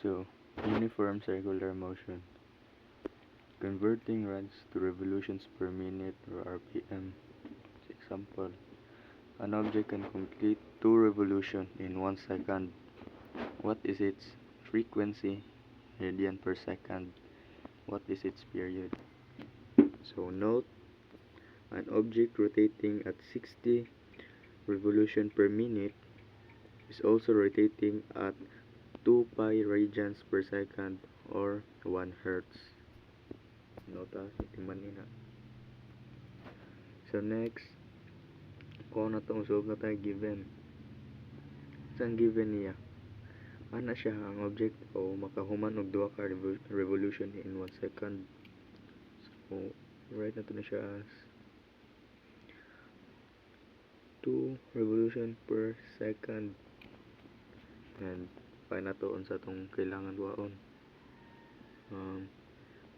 So, uniform circular motion. Converting rods to revolutions per minute or RPM. Example, an object can complete 2 revolutions in 1 second. What is its frequency? Radian per second. What is its period? So note, an object rotating at 60 revolution per minute is also rotating at 2 pi radians per second or 1 hertz. Nota, itiman nina. So next, kung na itong solve na tayo given. Saan given niya? Ana siya ang object o makahuman og 2 ka revolution in 1 second. So, write na ito na siya as 2 revolution per second. And find na to unsa itong kailangan waon.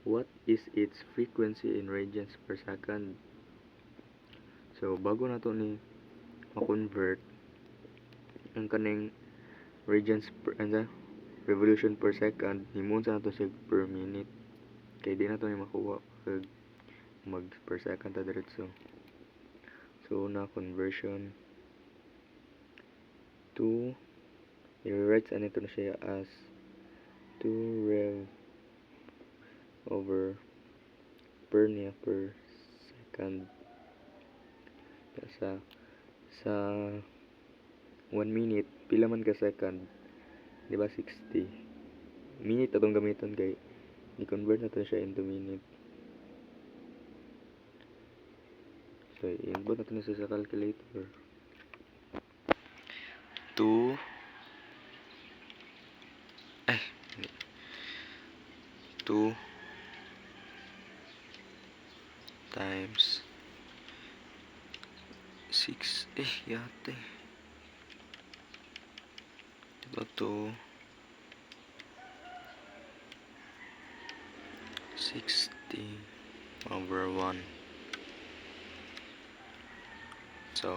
What is its frequency in radians per second? So, bago na to ni ma-convert ang kaning radians per revolution per second, himon sa nato siya per minute. Kaya di na to ni makuha kag mag per second ta diretso. So, na conversion to i-write sa nito na siya as 2 rev over per niya per second. Sa 1 minute, pila man ka second? Di ba 60? Minute atong gamiton kay i-convert natin siya into minute. So, i-input natin siya sa calculator. 2 times 6 yate diba 2 60 over 1. So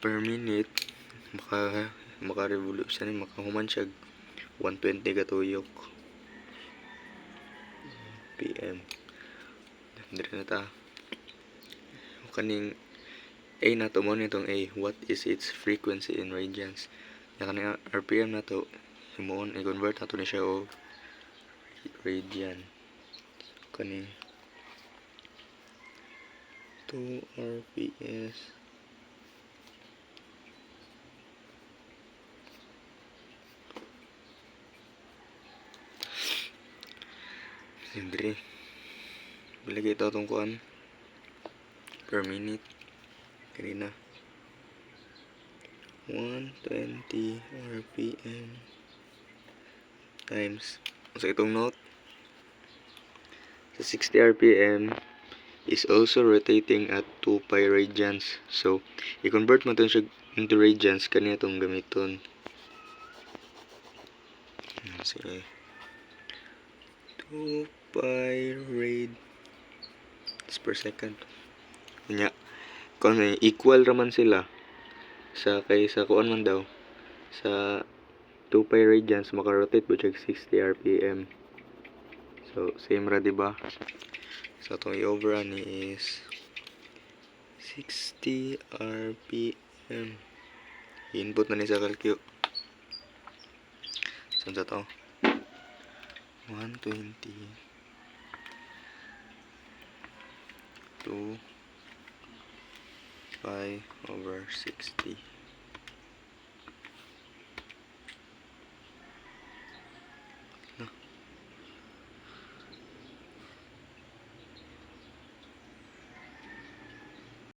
per minute maka-revolution makahuman siya 120 katuyok PM. Dire na ta kaning A na to mo nitong A, what is its frequency in radians? Ya kaning RPM na to himon i-convert nato ni siya og radian. Kaning 2 RPS Sindri bilagay ito itong kuan per minute kanina 120 RPM times so itong note sa 60 RPM is also rotating at 2 pi radians. So i-convert mo ito siya into radians kanina itong gamiton. Sige 2 pi radians per second. Kanya kung equal raman sila sa kaysa kuan man daw sa 2 pi radians maka-rotate po siya 60 RPM. So same ra diba? So itong i-over ni is 60 RPM. Input na ni sa calcu. Saan sa to? 120 2 pi over 60.